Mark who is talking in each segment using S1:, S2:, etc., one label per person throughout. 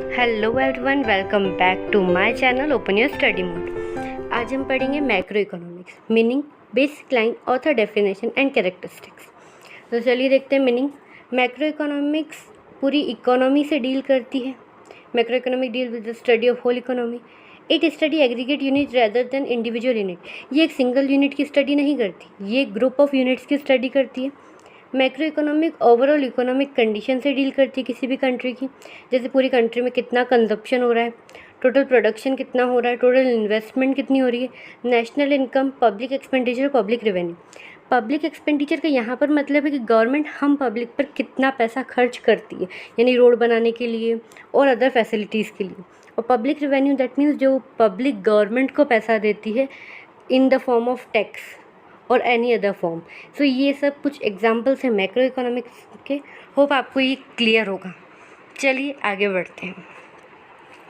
S1: Hello everyone, welcome back to my channel open your study mode. आज हम पढ़ेंगे macro economics, meaning, basic line, author definition and characteristics. तो चलिए देखते हैं मीनिंग। मैक्रो इकोनॉमिक्स पूरी इकोनॉमी से डील करती है। Macro economic deal with the study of whole economy. It study aggregate unit rather than individual unit. ये एक सिंगल यूनिट की स्टडी नहीं करती, ये एक ग्रुप ऑफ यूनिट्स की स्टडी करती है। Macro economic overall economic condition से डील करती है किसी भी कंट्री की, जैसे पूरी कंट्री में कितना कंजप्शन हो रहा है, टोटल प्रोडक्शन कितना हो रहा है, टोटल इन्वेस्टमेंट कितनी हो रही है, national income, public expenditure, public revenue. Public expenditure का यहाँ पर मतलब है कि गवर्नमेंट हम पब्लिक पर कितना पैसा खर्च करती है, यानी रोड बनाने के लिए और अदर फैसिलिटीज़ के लिए। और पब्लिक रेवेन्यू दैट मीन्स जो पब्लिक गवर्नमेंट को पैसा देती है in the form of tax और एनी अदर फॉर्म। सो ये सब कुछ एग्जाम्पल्स हैं मैक्रो इकोनॉमिक्स के। होप आपको ये क्लियर होगा। चलिए आगे बढ़ते हैं।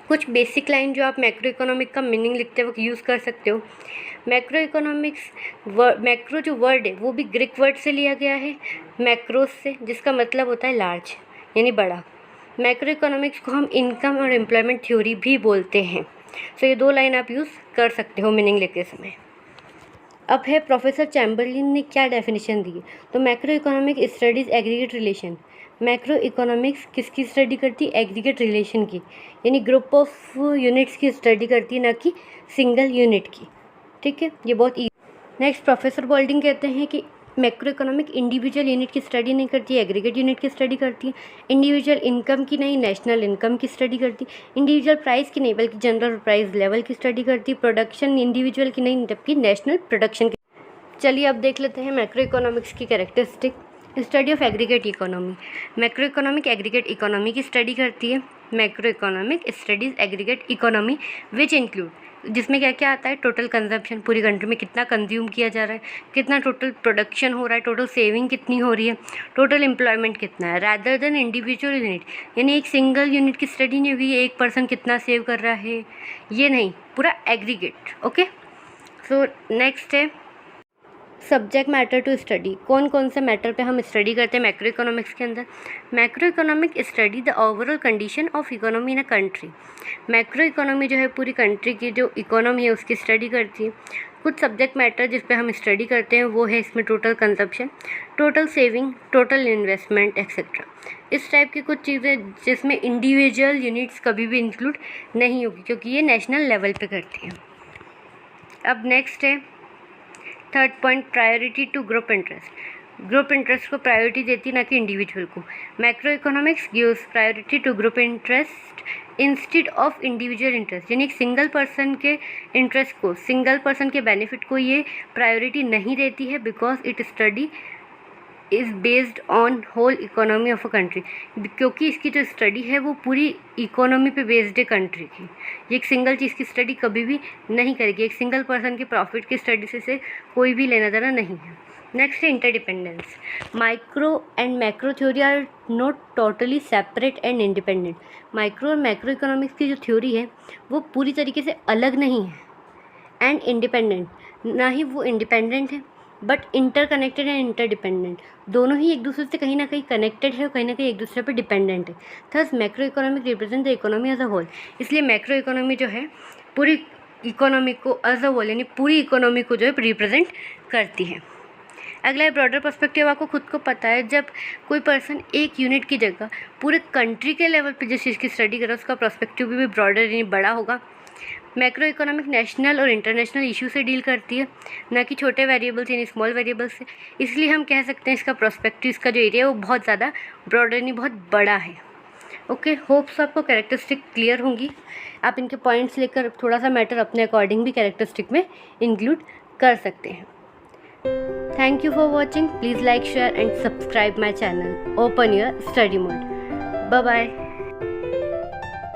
S1: कुछ बेसिक लाइन जो आप मैक्रो इकोनॉमिक का मीनिंग लिखते वक्त यूज़ कर सकते हो। मैक्रो इकोनॉमिक्स मैक्रो जो वर्ड है वो भी ग्रीक वर्ड से लिया गया है, मैक्रोस से, जिसका मतलब होता है लार्ज यानी बड़ा। मैक्रो इकोनॉमिक्स को हम इनकम और एम्प्लॉयमेंट थ्योरी भी बोलते हैं। सो ये दो लाइन आप यूज़ कर सकते हो मीनिंग लिखते समय। अब है प्रोफेसर चैम्बरलिन ने क्या डेफिनेशन दी है। तो macro economic studies aggregate relation. Macro economics किसकी स्टडी करती है? एग्रीगेट रिलेशन की, यानी ग्रुप ऑफ यूनिट्स की स्टडी करती है, ना कि सिंगल यूनिट की। ठीक है, ये बहुत नेक्स्ट प्रोफेसर बॉल्डिंग कहते हैं कि मैक्रो इकोनॉमिक इंडिविजुअल यूनिट की स्टडी नहीं करती है, एग्रीगेट यूनिट की स्टडी करती है। इंडिविजुअल इनकम की नहीं, नेशनल इनकम की स्टडी करती है। इंडिविजुअल प्राइस की नहीं, बल्कि जनरल प्राइस लेवल की स्टडी करती है। प्रोडक्शन इंडिविजुअल की नहीं, जबकि नेशनल प्रोडक्शन की। चलिए अब देख लेते हैं मैक्रो इकोनॉमिक्स की characteristic. Study of aggregate economy. Macro economic aggregate economy की स्टडी करती है। Macro economic studies aggregate economy which include, जिसमें क्या क्या आता है? टोटल कंजप्शन, पूरी कंट्री में कितना कंज्यूम किया जा रहा है, कितना टोटल प्रोडक्शन हो रहा है, टोटल सेविंग कितनी हो रही है, टोटल एम्प्लॉयमेंट कितना है, रैदर देन इंडिविजुअल यूनिट, यानी एक सिंगल यूनिट की स्टडी नहीं हुई, एक पर्सन कितना सेव कर रहा है, ये नहीं, पूरा एग्रीगेट। ओके, सो नेक्स्ट है सब्जेक्ट मैटर टू स्टडी। कौन कौन से मैटर पे हम स्टडी करते हैं मैक्रो इकोनॉमिक्स के अंदर? Macro economic study the overall condition of economy in a country. Macro economy जो है पूरी कंट्री की जो इकोनॉमी है उसकी स्टडी करती है। कुछ सब्जेक्ट मैटर जिस पे हम स्टडी करते हैं वो है इसमें total consumption, total saving, total investment etcetera. इस टाइप की कुछ चीज़ें जिसमें इंडिविजुअल यूनिट्स कभी भी इंक्लूड नहीं होगी, क्योंकि ये नेशनल लेवल पे करती हैं। अब नेक्स्ट है third point, priority to group interest. Group interest को प्रायोरिटी देती ना कि इंडिविजुअल को। Macro economics gives priority to group interest instead of individual interest, यानी एक सिंगल पर्सन के इंटरेस्ट को, सिंगल पर्सन के बेनिफिट को ये प्रायोरिटी नहीं देती है, because it study is based on whole economy of a country, क्योंकि इसकी जो स्टडी है वो पूरी इकोनॉमी पे बेस्ड है कंट्री की। ये एक सिंगल चीज़ की स्टडी कभी भी नहीं करेगी, एक सिंगल पर्सन के प्रॉफिट की स्टडी से कोई भी लेना देना नहीं है। नेक्स्ट है interdependence. Micro and macro theory are not totally separate and independent. Micro और मैक्रो इकोनॉमिक्स की जो थ्योरी है वो पूरी तरीके से अलग नहीं है एंड इंडिपेंडेंट, ना ही वो इंडिपेंडेंट है, बट इंटरकनेक्टेड एंड इंटरडिपेंडेंट। दोनों ही एक दूसरे से कहीं ना कहीं कनेक्टेड है और कहीं ना कहीं एक दूसरे पर डिपेंडेंट है। Thus macro economic represent the economy as a whole. इसलिए मैक्रो इकोनॉमी जो है पूरी इकोनॉमी को एज अ होल, यानी पूरी इकोनॉमी को जो है रिप्रेजेंट करती है। अगला है ब्रॉडर पर्सपेक्टिव। आपको खुद को पता है जब कोई पर्सन एक यूनिट की जगह पूरे कंट्री के लेवल पे जिस चीज़ की स्टडी करे उसका पर्सपेक्टिव भी ब्रॉडर यानी बड़ा होगा। मैक्रो इकोनॉमिक नेशनल और इंटरनेशनल इशू से डील करती है, ना कि छोटे वेरिएबल्स यानी स्मॉल वेरिएबल्स से। इसलिए हम कह सकते हैं इसका पर्सपेक्टिव, इसका जो एरिया है वो बहुत ज़्यादा ब्रॉडर यानी बहुत बड़ा है। ओके, होप्स आपको कैरेक्टरिस्टिक क्लियर होंगी। आप इनके पॉइंट्स लेकर थोड़ा सा मैटर अपने अकॉर्डिंग भी कैरेक्टरिस्टिक में इंक्लूड कर सकते हैं। Thank you for watching. Please like, share and subscribe my channel. Open your study mode. Bye bye.